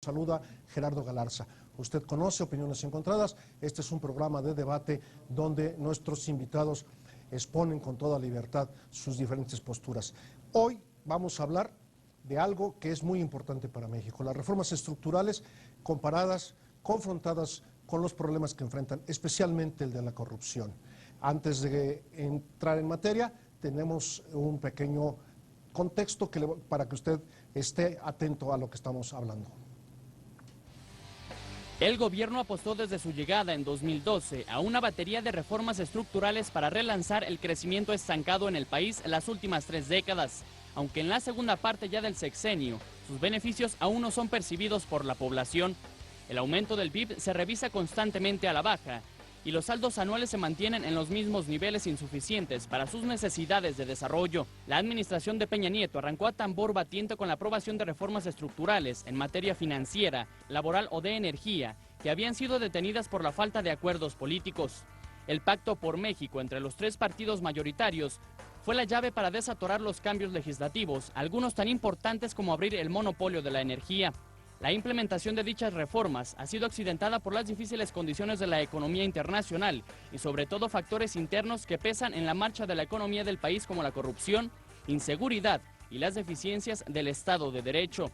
Saluda Gerardo Galarza. Usted conoce Opiniones Encontradas. Este es un programa de debate donde nuestros invitados exponen con toda libertad sus diferentes posturas. Hoy vamos a hablar de algo que es muy importante para México, las reformas estructurales comparadas, confrontadas con los problemas que enfrentan, especialmente el de la corrupción. Antes de entrar en materia, tenemos un pequeño contexto para que usted esté atento a lo que estamos hablando. El gobierno apostó desde su llegada en 2012 a una batería de reformas estructurales para relanzar el crecimiento estancado en el país en las últimas 3 décadas. Aunque en la segunda parte ya del sexenio, sus beneficios aún no son percibidos por la población. El aumento del PIB se revisa constantemente a la baja y los saldos anuales se mantienen en los mismos niveles insuficientes para sus necesidades de desarrollo. La administración de Peña Nieto arrancó a tambor batiente con la aprobación de reformas estructurales en materia financiera, laboral o de energía, que habían sido detenidas por la falta de acuerdos políticos. El Pacto por México entre los 3 partidos mayoritarios fue la llave para desatorar los cambios legislativos, algunos tan importantes como abrir el monopolio de la energía. La implementación de dichas reformas ha sido accidentada por las difíciles condiciones de la economía internacional y sobre todo factores internos que pesan en la marcha de la economía del país como la corrupción, inseguridad y las deficiencias del Estado de Derecho.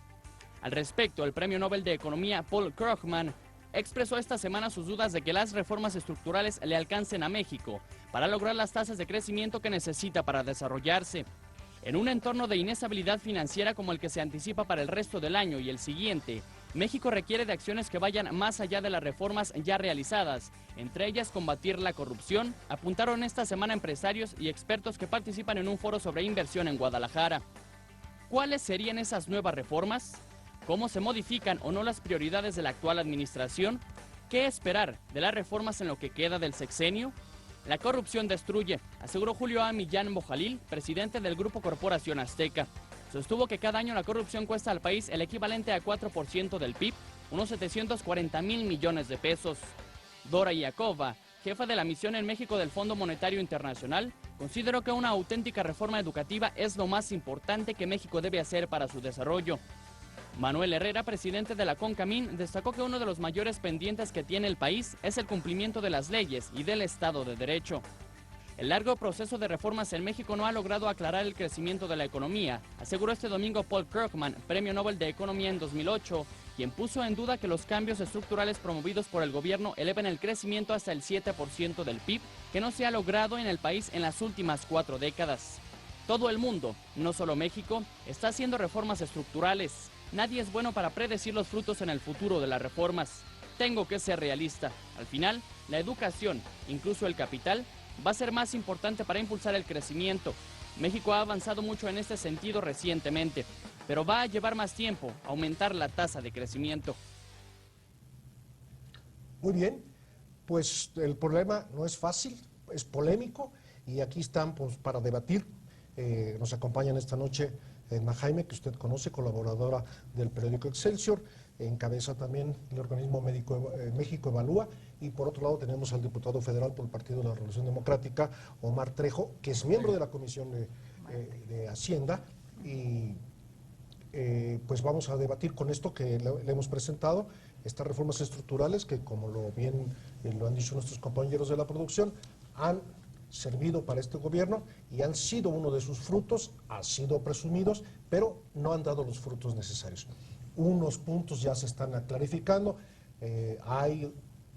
Al respecto, el Premio Nobel de Economía Paul Krugman expresó esta semana sus dudas de que las reformas estructurales le alcancen a México para lograr las tasas de crecimiento que necesita para desarrollarse. En un entorno de inestabilidad financiera como el que se anticipa para el resto del año y el siguiente, México requiere de acciones que vayan más allá de las reformas ya realizadas, entre ellas combatir la corrupción, apuntaron esta semana empresarios y expertos que participan en un foro sobre inversión en Guadalajara. ¿Cuáles serían esas nuevas reformas? ¿Cómo se modifican o no las prioridades de la actual administración? ¿Qué esperar de las reformas en lo que queda del sexenio? La corrupción destruye, aseguró Julio A. Millán Mojalil, presidente del Grupo Corporación Azteca. Sostuvo que cada año la corrupción cuesta al país el equivalente a 4% del PIB, unos 740,000 millones de pesos. Dora Iacova, jefa de la misión en México del Fondo Monetario Internacional, consideró que una auténtica reforma educativa es lo más importante que México debe hacer para su desarrollo. Manuel Herrera, presidente de la CONCAMIN, destacó que uno de los mayores pendientes que tiene el país es el cumplimiento de las leyes y del Estado de Derecho. El largo proceso de reformas en México no ha logrado aclarar el crecimiento de la economía, aseguró este domingo Paul Krugman, Premio Nobel de Economía en 2008, quien puso en duda que los cambios estructurales promovidos por el gobierno eleven el crecimiento hasta el 7% del PIB, que no se ha logrado en el país en las últimas 4 décadas. Todo el mundo, no solo México, está haciendo reformas estructurales. Nadie es bueno para predecir los frutos en el futuro de las reformas. Tengo que ser realista. Al final, la educación, incluso el capital, va a ser más importante para impulsar el crecimiento. México ha avanzado mucho en este sentido recientemente, pero va a llevar más tiempo aumentar la tasa de crecimiento. Muy bien, pues el problema no es fácil, es polémico y aquí están pues, para debatir. Nos acompañan esta noche Edna Jaime, que usted conoce, colaboradora del periódico Excelsior, encabeza también el organismo México Evalúa, y por otro lado tenemos al diputado federal por el Partido de la Revolución Democrática, Omar Trejo, que es miembro de la Comisión de Hacienda, y pues vamos a debatir con esto que le hemos presentado, estas reformas estructurales que, como bien lo han dicho nuestros compañeros de la producción, han servido para este gobierno y han sido uno de sus frutos, han sido presumidos, pero no han dado los frutos necesarios. Unos puntos ya se están clarificando, hay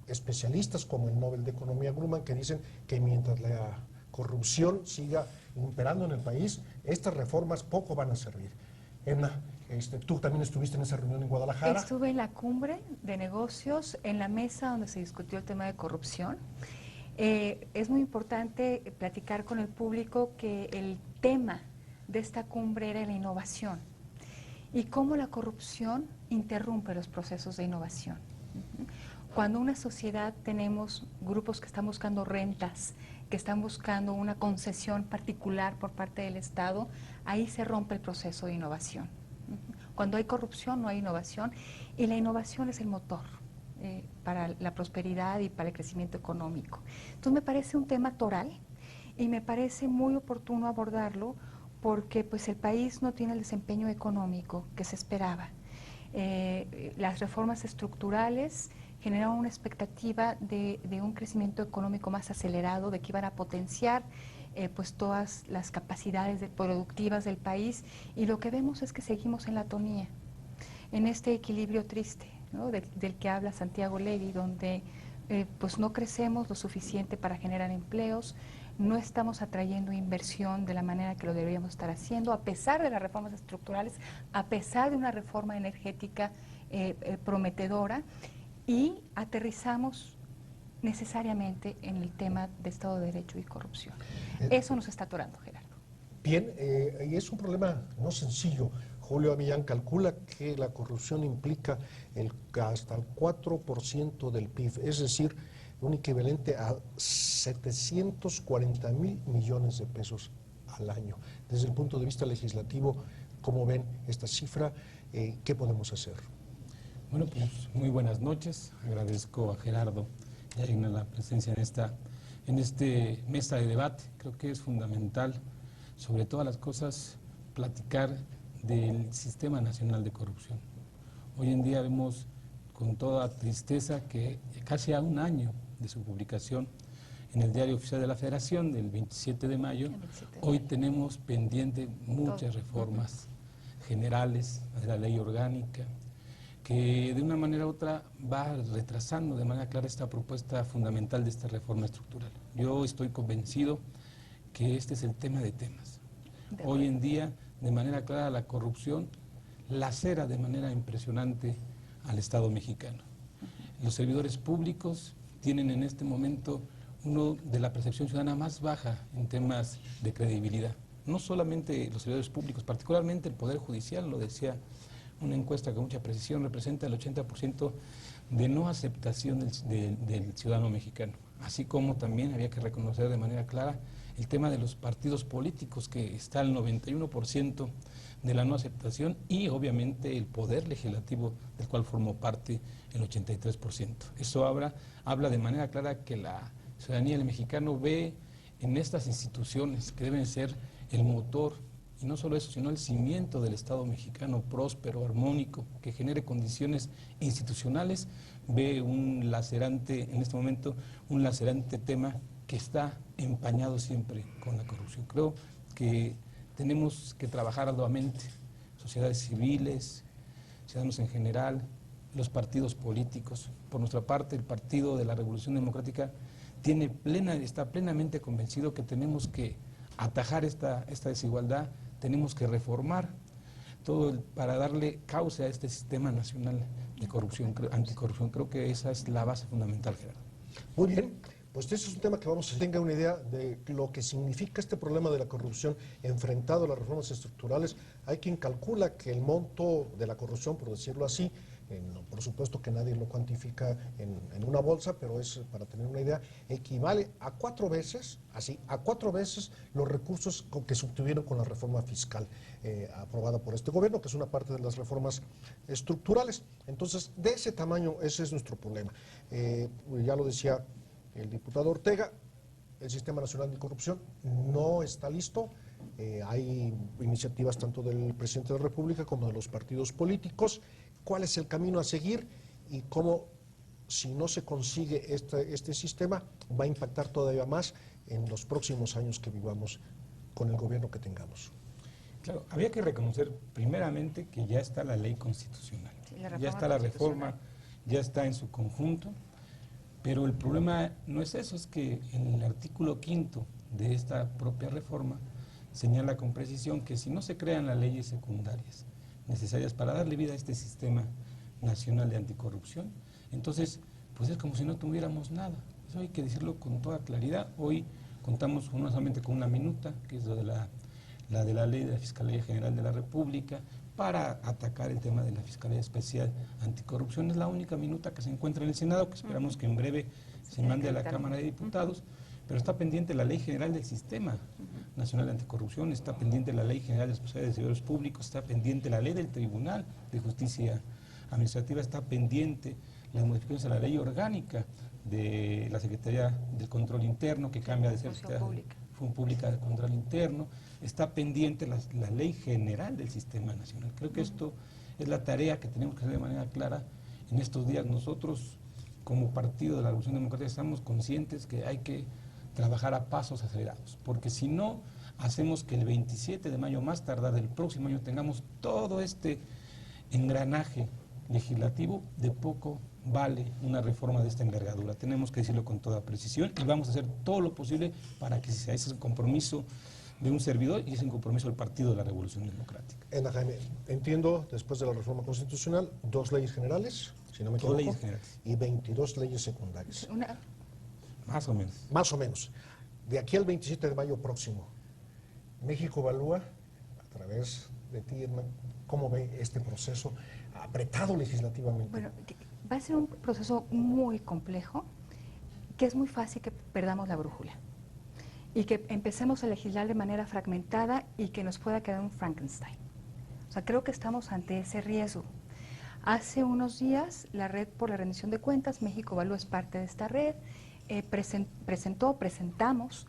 especialistas como el Nobel de Economía Grumman que dicen que mientras la corrupción siga imperando en el país, estas reformas poco van a servir. Edna, tú también estuviste en esa reunión en Guadalajara. Estuve en la cumbre de negocios, en la mesa donde se discutió el tema de corrupción. Es muy importante platicar con el público que el tema de esta cumbre era la innovación y cómo la corrupción interrumpe los procesos de innovación. Cuando una sociedad tenemos grupos que están buscando rentas, que están buscando una concesión particular por parte del Estado, ahí se rompe el proceso de innovación. Cuando hay corrupción no hay innovación y la innovación es el motor para la prosperidad y para el crecimiento económico. Entonces me parece un tema toral y me parece muy oportuno abordarlo porque pues el país no tiene el desempeño económico que se esperaba. Las reformas estructurales generaron una expectativa de un crecimiento económico más acelerado, de que iban a potenciar pues todas las capacidades productivas del país, y lo que vemos es que seguimos en la atonía, en este equilibrio triste, ¿no? del que habla Santiago Levy, donde pues no crecemos lo suficiente para generar empleos, no estamos atrayendo inversión de la manera que lo deberíamos estar haciendo, a pesar de las reformas estructurales, a pesar de una reforma energética prometedora, y aterrizamos necesariamente en el tema de Estado de Derecho y corrupción. Eso nos está atorando, Gerardo. Bien, y es un problema no sencillo. Julio Avillán calcula que la corrupción implica hasta el 4% del PIB, es decir, un equivalente a 740,000 millones de pesos al año. Desde el punto de vista legislativo, ¿cómo ven esta cifra? ¿Qué podemos hacer? Bueno, pues muy buenas noches. Agradezco a Gerardo y a Igna la presencia en este mesa de debate. Creo que es fundamental, sobre todas las cosas, platicar del Sistema Nacional de Corrupción. Hoy en día vemos con toda tristeza que casi a un año de su publicación en el Diario Oficial de la Federación del 27 de mayo, hoy tenemos pendiente muchas reformas generales de la ley orgánica, que de una manera u otra va retrasando de manera clara esta propuesta fundamental de esta reforma estructural. Yo estoy convencido que este es el tema de temas. Hoy en día, de manera clara, la corrupción lacera de manera impresionante al Estado mexicano. Los servidores públicos tienen en este momento uno de la percepción ciudadana más baja en temas de credibilidad. No solamente los servidores públicos, particularmente el Poder Judicial, lo decía una encuesta con mucha precisión, representa el 80% de no aceptación del ciudadano mexicano. Así como también había que reconocer de manera clara el tema de los partidos políticos, que está el 91% de la no aceptación, y obviamente el poder legislativo, del cual formó parte el 83%. Eso habla de manera clara que la ciudadanía del mexicano ve en estas instituciones que deben ser el motor, y no solo eso, sino el cimiento del Estado mexicano próspero, armónico, que genere condiciones institucionales, ve un lacerante, en este momento, un lacerante tema que está empañado siempre con la corrupción. Creo que tenemos que trabajar arduamente, sociedades civiles, ciudadanos en general, los partidos políticos. Por nuestra parte, el Partido de la Revolución Democrática está plenamente convencido que tenemos que atajar esta desigualdad, tenemos que reformar todo para darle cauce a este sistema nacional de corrupción, anticorrupción. Creo que esa es la base fundamental, Gerardo. Muy bien, pues este es un tema que vamos a tenga una idea de lo que significa este problema de la corrupción enfrentado a las reformas estructurales. Hay quien calcula que el monto de la corrupción, por decirlo así, por supuesto que nadie lo cuantifica en una bolsa, pero es para tener una idea, equivale a 4 veces, a 4 veces los recursos que se obtuvieron con la reforma fiscal aprobada por este gobierno, que es una parte de las reformas estructurales. Entonces, de ese tamaño, ese es nuestro problema. Ya lo decía el diputado Ortega, el Sistema Nacional de Corrupción no está listo. Hay iniciativas tanto del presidente de la República como de los partidos políticos. ¿Cuál es el camino a seguir y cómo, si no se consigue este sistema, va a impactar todavía más en los próximos años que vivamos con el gobierno que tengamos? Claro, había que reconocer primeramente que ya está la ley constitucional, ya está la reforma, ya está en su conjunto, pero el problema no es eso, es que en el artículo 5º de esta propia reforma señala con precisión que si no se crean las leyes secundarias necesarias para darle vida a este sistema nacional de anticorrupción, entonces pues es como si no tuviéramos nada. Eso hay que decirlo con toda claridad. Hoy contamos no solamente con una minuta, que es la de la ley de la Fiscalía General de la República, para atacar el tema de la Fiscalía Especial Anticorrupción. Es la única minuta que se encuentra en el Senado, que esperamos que en breve se mande a la Cámara de Diputados, pero está pendiente la Ley General del Sistema Nacional de Anticorrupción, está pendiente la Ley General de Responsabilidad de Servidores Públicos, está pendiente la Ley del Tribunal de Justicia Administrativa, está pendiente las modificaciones a la Ley Orgánica de la Secretaría del Control Interno, que cambia de ser Función Pública de Control Interno, está pendiente la Ley General del Sistema Nacional. Creo que esto es la tarea que tenemos que hacer de manera clara en estos días. Nosotros, como Partido de la Revolución Democrática, estamos conscientes que hay que trabajar a pasos acelerados, porque si no hacemos que el 27 de mayo, más tardar del próximo año, tengamos todo este engranaje legislativo, de poco vale una reforma de esta envergadura. Tenemos que decirlo con toda precisión y vamos a hacer todo lo posible para que sea ese compromiso de un servidor y ese compromiso del Partido de la Revolución Democrática. Jaime, entiendo, después de la reforma constitucional, 2 leyes generales, si no me equivoco, leyes generales y 22 leyes secundarias. Más o menos. Más o menos. De aquí al 27 de mayo próximo, México evalúa, a través de ti, Edna, cómo ve este proceso apretado legislativamente. Bueno, va a ser un proceso muy complejo, que es muy fácil que perdamos la brújula y que empecemos a legislar de manera fragmentada y que nos pueda quedar un Frankenstein. O sea, creo que estamos ante ese riesgo. Hace unos días, la Red por la Rendición de Cuentas, México Evalúa es parte de esta red, presentamos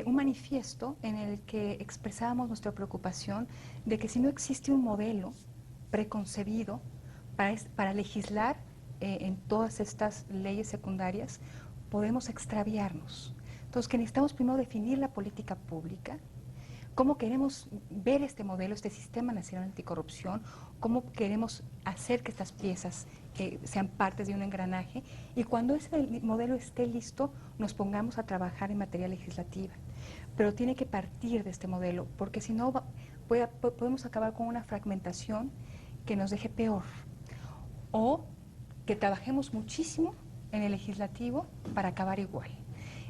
un manifiesto en el que expresábamos nuestra preocupación de que si no existe un modelo preconcebido para legislar en todas estas leyes secundarias, podemos extraviarnos. Entonces, que necesitamos primero definir la política pública, cómo queremos ver este modelo, este Sistema Nacional Anticorrupción, cómo queremos hacer que estas piezas sean partes de un engranaje, y cuando ese modelo esté listo, nos pongamos a trabajar en materia legislativa. Pero tiene que partir de este modelo, porque si no podemos acabar con una fragmentación que nos deje peor, o que trabajemos muchísimo en el legislativo para acabar igual.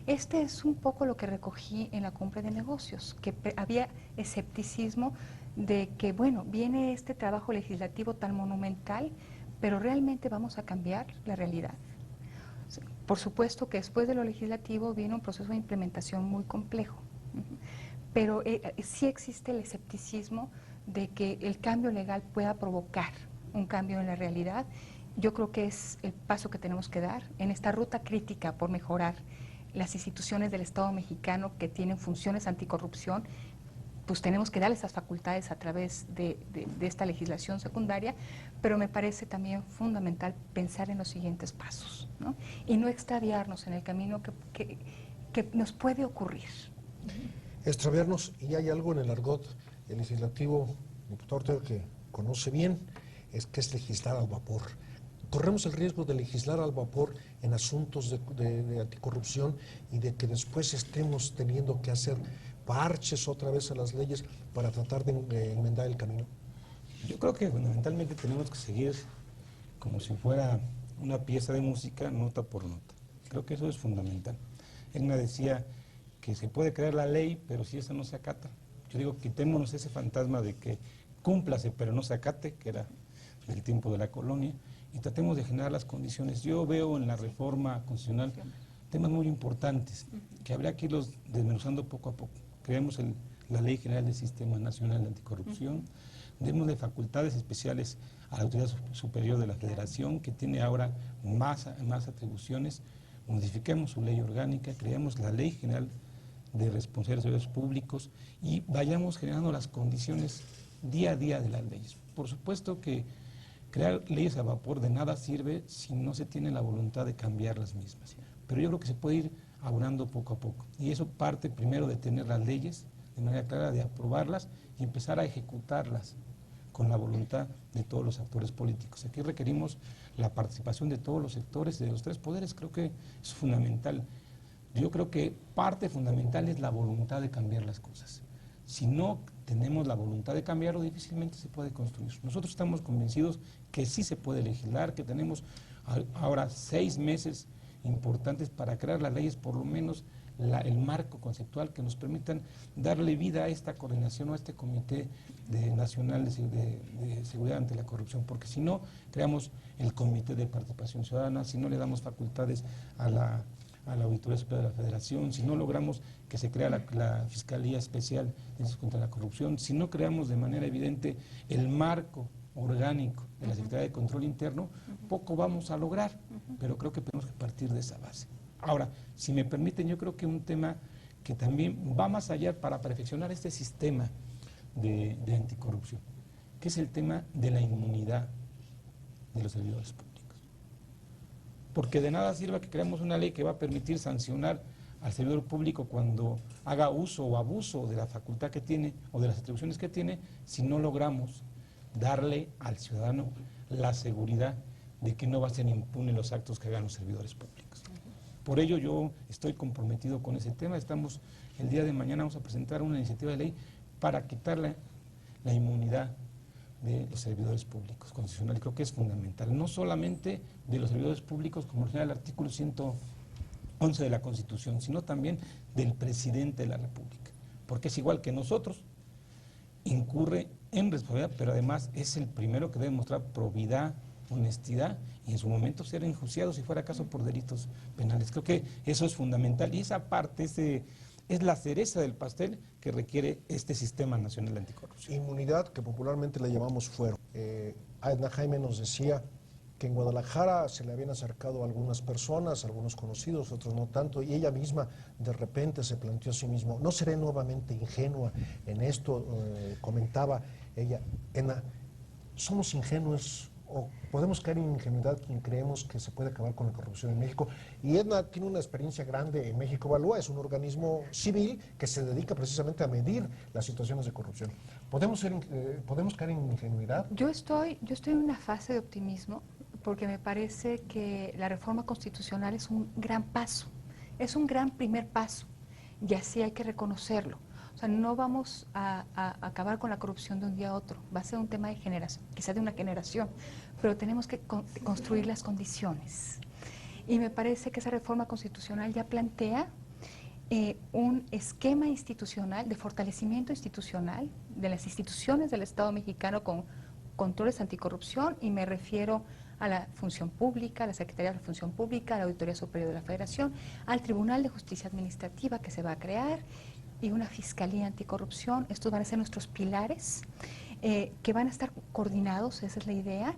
Este es un poco lo que recogí en la cumbre de negocios, que había escepticismo de que, bueno, viene este trabajo legislativo tan monumental, pero ¿realmente vamos a cambiar la realidad? Por supuesto que después de lo legislativo viene un proceso de implementación muy complejo, pero sí existe el escepticismo de que el cambio legal pueda provocar un cambio en la realidad. Yo creo que es el paso que tenemos que dar en esta ruta crítica por mejorar las instituciones del Estado mexicano que tienen funciones anticorrupción. Pues tenemos que darle esas facultades a través de esta legislación secundaria, pero me parece también fundamental pensar en los siguientes pasos, ¿no? Y no extraviarnos en el camino que nos puede ocurrir. Extraviarnos, y hay algo en el argot legislativo, diputado Ortega, que conoce bien, es que es legislar al vapor. Corremos el riesgo de legislar al vapor en asuntos de anticorrupción y de que después estemos teniendo que hacer parches otra vez a las leyes para tratar de enmendar el camino. Yo creo que fundamentalmente tenemos que seguir como si fuera una pieza de música, nota por nota. Creo que eso es fundamental. Edna decía que se puede crear la ley, pero si esa no se acata. Yo digo, quitémonos ese fantasma de que cúmplase, pero no se acate, que era del tiempo de la colonia, y tratemos de generar las condiciones. Yo veo en la reforma constitucional temas muy importantes que habría que irlos desmenuzando poco a poco. Creemos la Ley General del Sistema Nacional de Anticorrupción, démosle facultades especiales a la Autoridad Superior de la Federación, que tiene ahora más atribuciones, modifiquemos su ley orgánica, creemos la Ley General de Responsabilidades de Servidores Públicos y vayamos generando las condiciones día a día de las leyes. Por supuesto que crear leyes a vapor de nada sirve si no se tiene la voluntad de cambiar las mismas. Pero yo creo que se puede ir abonando poco a poco. Y eso parte primero de tener las leyes de manera clara, de aprobarlas y empezar a ejecutarlas con la voluntad de todos los actores políticos. Aquí requerimos la participación de todos los sectores, de los tres poderes. Creo que es fundamental. Yo creo que parte fundamental es la voluntad de cambiar las cosas. Si no tenemos la voluntad de cambiarlo, difícilmente se puede construir. Nosotros estamos convencidos que sí se puede legislar, que tenemos ahora 6 meses importantes para crear las leyes, por lo menos el marco conceptual que nos permitan darle vida a esta coordinación o a este Comité Nacional de Seguridad ante la Corrupción, porque si no creamos el Comité de Participación Ciudadana, si no le damos facultades a la Auditoría Superior de la Federación, si no logramos que se crea la Fiscalía Especial contra la Corrupción, si no creamos de manera evidente el marco orgánico de la Secretaría de Control Interno, poco vamos a lograr, pero creo que tenemos que partir de esa base. Ahora, si me permiten, yo creo que un tema que también va más allá para perfeccionar este sistema de anticorrupción, que es el tema de la inmunidad de los servidores públicos. Porque de nada sirve que creemos una ley que va a permitir sancionar al servidor público cuando haga uso o abuso de la facultad que tiene o de las atribuciones que tiene, si no logramos darle al ciudadano la seguridad de que no va a ser impune los actos que hagan los servidores públicos. Por ello yo estoy comprometido con ese tema. El día de mañana vamos a presentar una iniciativa de ley para quitarle la inmunidad de los servidores públicos constitucionales. Creo que es fundamental, no solamente de los servidores públicos, como señala el artículo 111 de la Constitución, sino también del presidente de la República, porque es igual que nosotros, incurre en responsabilidad, pero además es el primero que debe mostrar probidad, honestidad y en su momento ser enjuiciado si fuera caso por delitos penales. Creo que eso es fundamental y esa parte es la cereza del pastel que requiere este Sistema Nacional Anticorrupción. Inmunidad, que popularmente le llamamos fuero. Edna Jaime nos decía que en Guadalajara se le habían acercado a algunas personas, algunos conocidos, otros no tanto, y ella misma de repente se planteó a sí misma, no seré nuevamente ingenua en esto, comentaba ella, Edna, somos ingenuos o podemos caer en ingenuidad quien creemos que se puede acabar con la corrupción en México. Y Edna tiene una experiencia grande en México Evalúa, es un organismo civil que se dedica precisamente a medir las situaciones de corrupción. ¿Podemos caer en ingenuidad? Yo estoy en una fase de optimismo porque me parece que la reforma constitucional es un gran paso, es un gran primer paso y así hay que reconocerlo. O sea, no vamos a acabar con la corrupción de un día a otro, va a ser un tema de generación, quizás de una generación, pero tenemos que construir las condiciones. Y me parece que esa reforma constitucional ya plantea un esquema institucional, de fortalecimiento institucional de las instituciones del Estado mexicano con controles anticorrupción, y me refiero a la función pública, a la Secretaría de la Función Pública, a la Auditoría Superior de la Federación, al Tribunal de Justicia Administrativa que se va a crear, y una Fiscalía Anticorrupción. Estos van a ser nuestros pilares, que van a estar coordinados, esa es la idea,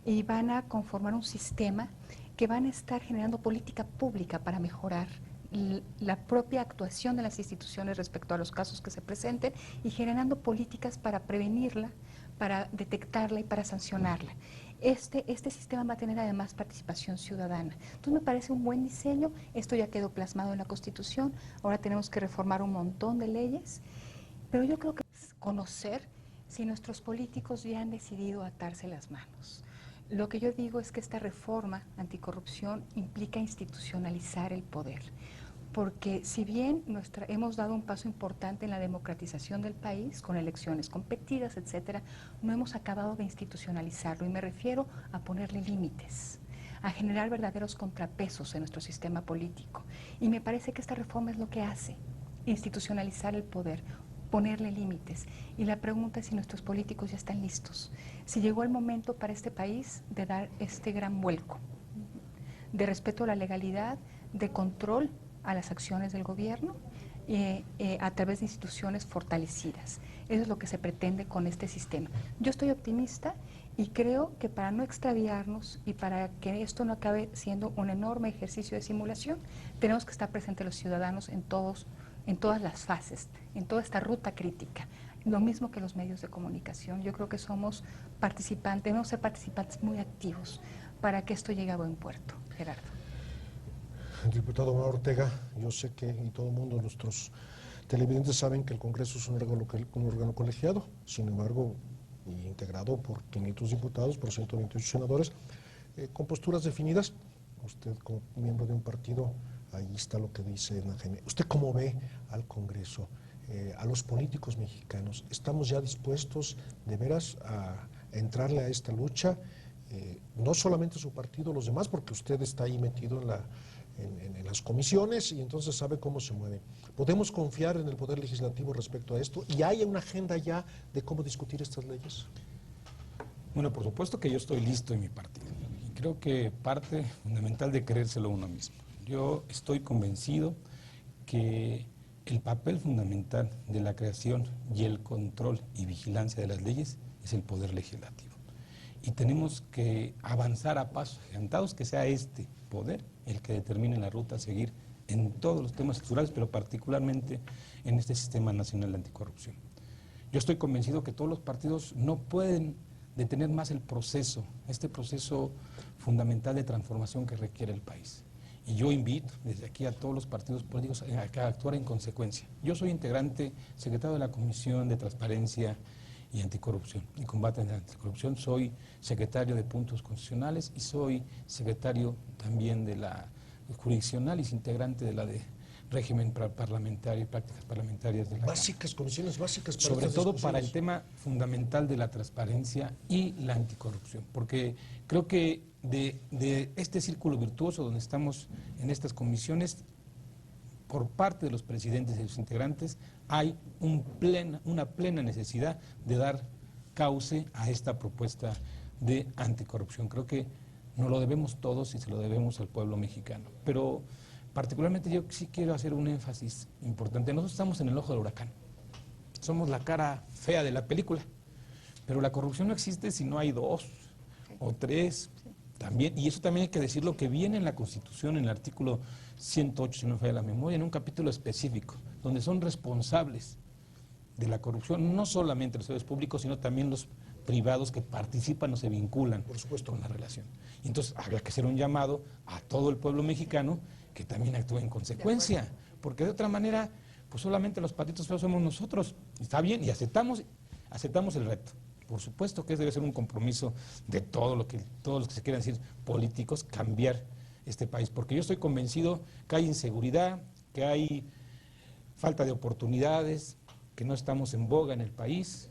y van a conformar un sistema que van a estar generando política pública para mejorar la propia actuación de las instituciones respecto a los casos que se presenten y generando políticas para prevenirla, para detectarla y para sancionarla. Este sistema va a tener además participación ciudadana. Entonces me parece un buen diseño, esto ya quedó plasmado en la Constitución, ahora tenemos que reformar un montón de leyes, pero yo creo que es conocer si nuestros políticos ya han decidido atarse las manos. Lo que yo digo es que esta reforma anticorrupción implica institucionalizar el poder, porque si bien hemos dado un paso importante en la democratización del país, con elecciones competidas, etcétera, no hemos acabado de institucionalizarlo, y me refiero a ponerle límites, a generar verdaderos contrapesos en nuestro sistema político. Y me parece que esta reforma es lo que hace, institucionalizar el poder, ponerle límites. Y la pregunta es si nuestros políticos ya están listos, si llegó el momento para este país de dar este gran vuelco, de respeto a la legalidad, de control a las acciones del gobierno a través de instituciones fortalecidas. Eso es lo que se pretende con este sistema. Yo estoy optimista y creo que para no extraviarnos y para que esto no acabe siendo un enorme ejercicio de simulación, tenemos que estar presentes los ciudadanos en todas las fases, en toda esta ruta crítica. Lo mismo que los medios de comunicación. Yo creo que somos participantes, debemos ser participantes muy activos para que esto llegue a buen puerto. Gerardo. Diputado Omar Ortega, yo sé que, y todo el mundo, nuestros televidentes saben que el Congreso es un órgano colegiado, sin embargo, integrado por 500 diputados, por 128 senadores, con posturas definidas. Usted, como miembro de un partido, ahí está lo que dice Edna Jaime. ¿Usted cómo ve al Congreso, a los políticos mexicanos? ¿Estamos ya dispuestos, de veras, a entrarle a esta lucha? No solamente su partido, los demás, porque usted está ahí metido en las comisiones y entonces sabe cómo se mueve. ¿Podemos confiar en el Poder Legislativo respecto a esto? ¿Y hay una agenda ya de cómo discutir estas leyes? Bueno, por supuesto que yo estoy listo en mi partido. Y creo que parte fundamental de creérselo uno mismo. Yo estoy convencido que el papel fundamental de la creación y el control y vigilancia de las leyes es el Poder Legislativo. Y tenemos que avanzar a pasos agigantados, que sea este poder el que determine la ruta a seguir en todos los temas estructurales, pero particularmente en este Sistema Nacional de Anticorrupción. Yo estoy convencido que todos los partidos no pueden detener más el proceso, este proceso fundamental de transformación que requiere el país. Y yo invito desde aquí a todos los partidos políticos a actuar en consecuencia. Yo soy integrante, secretario de la Comisión de Transparencia y Anticorrupción y Combate a la Anticorrupción, soy secretario de Puntos Constitucionales y soy secretario también de la jurisdiccional y integrante de la de régimen parlamentario y prácticas parlamentarias de la Básicas, comisiones básicas. Para sobre estas todo para el discusiones. tema fundamental de la transparencia y la anticorrupción, porque creo que de este círculo virtuoso donde estamos en estas comisiones, por parte de los presidentes y los integrantes, hay una plena necesidad de dar cauce a esta propuesta de anticorrupción. Creo que nos lo debemos todos y se lo debemos al pueblo mexicano. Pero particularmente yo sí quiero hacer un énfasis importante. Nosotros estamos en el ojo del huracán. Somos la cara fea de la película. Pero la corrupción no existe si no hay 2 o 3 también. Y eso también hay que decirlo, que viene en la Constitución, en el artículo 108, si no me falla la memoria, en un capítulo específico, donde son responsables de la corrupción no solamente los servidores públicos, sino también los privados que participan o se vinculan, por supuesto, con la relación. Y entonces habría que hacer un llamado a todo el pueblo mexicano que también actúe en consecuencia, porque de otra manera, pues solamente los patitos feos somos nosotros. Está bien, y aceptamos el reto. Por supuesto que debe ser un compromiso de todos los que se quieran decir políticos, cambiar este país, porque yo estoy convencido que hay inseguridad, que hay falta de oportunidades, que no estamos en boga en el país,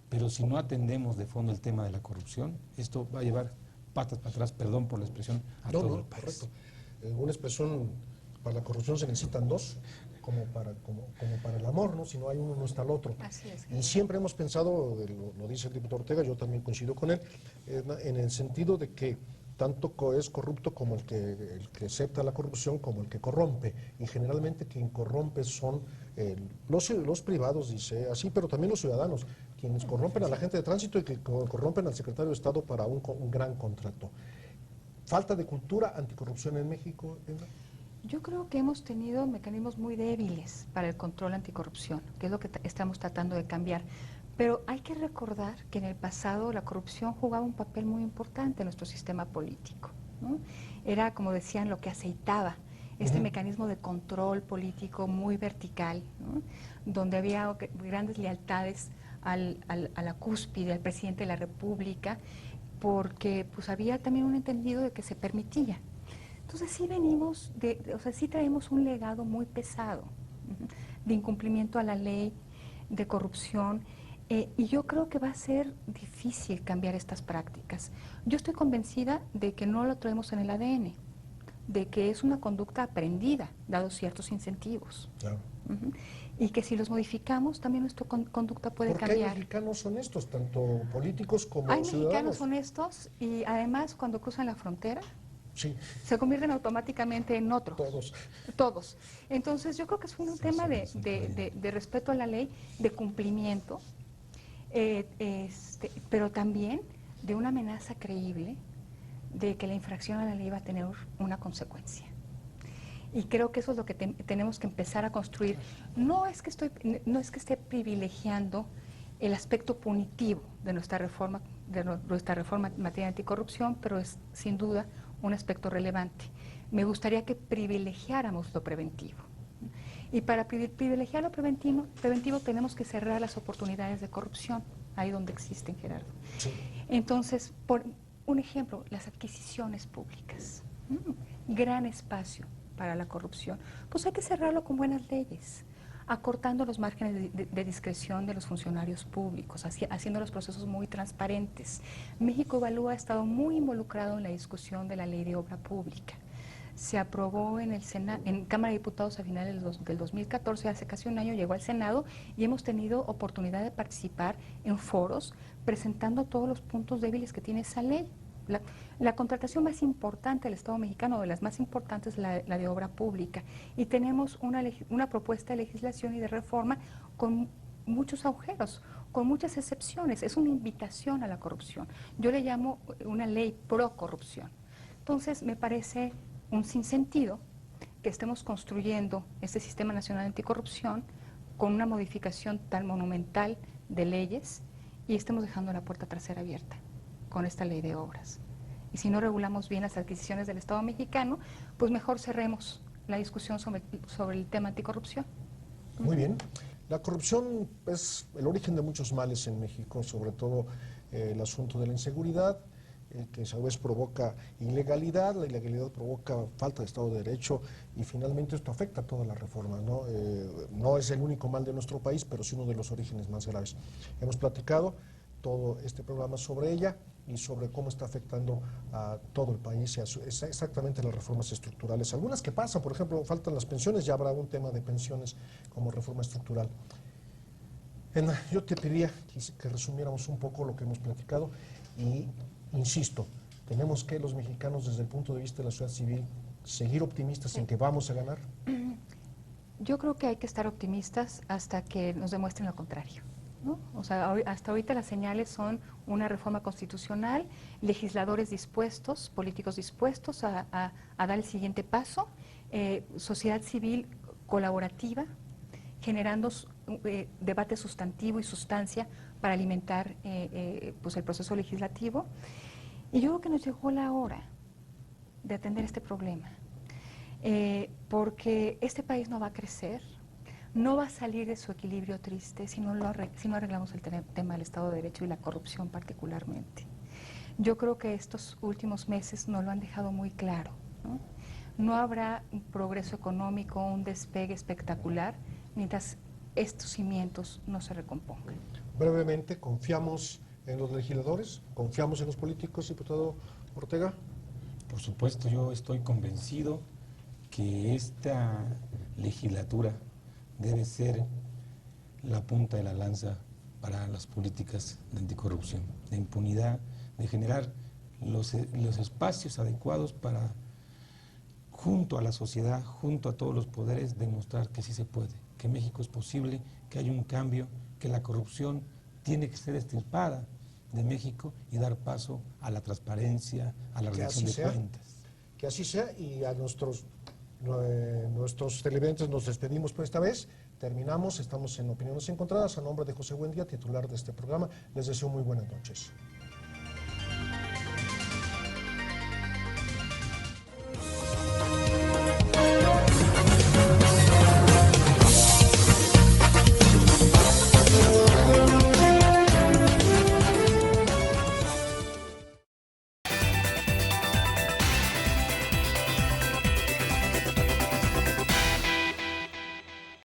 pero si no atendemos de fondo el tema de la corrupción, esto va a llevar patas para atrás, perdón por la expresión, a todo el país. Correcto. Una expresión, para la corrupción se necesitan 2, como para el amor, ¿no? Si no hay uno, no está el otro. Así es. Y siempre hemos pensado, lo dice el diputado Ortega, yo también coincido con él, en el sentido de que tanto es corrupto como el que acepta la corrupción como el que corrompe. Y generalmente quien corrompe son los privados, dice así, pero también los ciudadanos, quienes corrompen a la gente de tránsito y que corrompen al secretario de Estado para un gran contrato. ¿Falta de cultura anticorrupción en México, Edna? Yo creo que hemos tenido mecanismos muy débiles para el control anticorrupción, que es lo que estamos tratando de cambiar. Pero hay que recordar que en el pasado la corrupción jugaba un papel muy importante en nuestro sistema político, ¿no? Era, como decían, lo que aceitaba este mecanismo de control político muy vertical, ¿no? Donde había grandes lealtades a la cúspide, al presidente de la República, porque pues había también un entendido de que se permitía. Entonces sí sí traemos un legado muy pesado de incumplimiento a la ley, de corrupción, y yo creo que va a ser difícil cambiar estas prácticas. Yo estoy convencida de que no lo traemos en el ADN, de que es una conducta aprendida, dados ciertos incentivos. Claro. Y que si los modificamos, también nuestra conducta puede cambiar. Porque hay mexicanos honestos, tanto políticos como Hay ciudadanos. mexicanos honestos y además cuando cruzan la frontera, Sí. se convierten automáticamente en otros. Todos. Todos. Entonces yo creo que es un tema de respeto a la ley, de cumplimiento, pero también de una amenaza creíble de que la infracción a la ley va a tener una consecuencia. Y creo que eso es lo que tenemos que empezar a construir. No es que esté privilegiando el aspecto punitivo de nuestra reforma en materia de anticorrupción, pero es sin duda un aspecto relevante. Me gustaría que privilegiáramos lo preventivo. Y para privilegiar lo preventivo tenemos que cerrar las oportunidades de corrupción, ahí donde existen, Gerardo. Sí. Entonces, por un ejemplo, las adquisiciones públicas. Gran espacio para la corrupción. Pues hay que cerrarlo con buenas leyes, acortando los márgenes de discreción de los funcionarios públicos, haciendo los procesos muy transparentes. México Evalúa ha estado muy involucrado en la discusión de la ley de obra pública. Se aprobó en Cámara de Diputados a finales del 2014, hace casi un año llegó al Senado y hemos tenido oportunidad de participar en foros presentando todos los puntos débiles que tiene esa ley. La contratación más importante del Estado mexicano, de las más importantes, la de obra pública. Y tenemos una propuesta de legislación y de reforma con muchos agujeros, con muchas excepciones. Es una invitación a la corrupción. Yo le llamo una ley pro corrupción. Entonces, me parece un sinsentido que estemos construyendo este Sistema Nacional Anticorrupción con una modificación tan monumental de leyes y estemos dejando la puerta trasera abierta con esta ley de obras. Y si no regulamos bien las adquisiciones del Estado mexicano, pues mejor cerremos la discusión sobre el tema anticorrupción. Muy bien. La corrupción es el origen de muchos males en México, sobre todo el asunto de la inseguridad, que a su vez provoca ilegalidad, la ilegalidad provoca falta de Estado de Derecho y finalmente esto afecta a toda la reforma, ¿no? No es el único mal de nuestro país, pero sí uno de los orígenes más graves. Hemos platicado todo este programa sobre ella y sobre cómo está afectando a todo el país, exactamente las reformas estructurales. Algunas que pasan, por ejemplo, faltan las pensiones, ya habrá un tema de pensiones como reforma estructural. Yo te pediría que resumiéramos un poco lo que hemos platicado y, insisto, tenemos que los mexicanos desde el punto de vista de la sociedad civil seguir optimistas en que vamos a ganar. Yo creo que hay que estar optimistas hasta que nos demuestren lo contrario, ¿no? O sea, hasta ahorita las señales son una reforma constitucional, legisladores dispuestos, políticos dispuestos a dar el siguiente paso, sociedad civil colaborativa, generando debate sustantivo y sustancia para alimentar pues el proceso legislativo. Y yo creo que nos llegó la hora de atender este problema, porque este país no va a crecer, no va a salir de su equilibrio triste si no arreglamos el tema del Estado de Derecho y la corrupción particularmente. Yo creo que estos últimos meses nos lo han dejado muy claro, ¿no? No habrá un progreso económico, un despegue espectacular, mientras estos cimientos no se recompongan. Brevemente, ¿confiamos en los legisladores? ¿Confiamos en los políticos, diputado Ortega? Por supuesto, yo estoy convencido que esta legislatura debe ser la punta de la lanza para las políticas de anticorrupción, de impunidad, de generar los espacios adecuados para, junto a la sociedad, junto a todos los poderes, demostrar que sí se puede, que México es posible, que hay un cambio, que la corrupción tiene que ser extirpada de México y dar paso a la transparencia, a la rendición de cuentas. Que así sea, y a nuestros televidentes nos despedimos por esta vez. Terminamos, estamos en Opiniones Encontradas. A nombre de José Buendía, titular de este programa, les deseo muy buenas noches.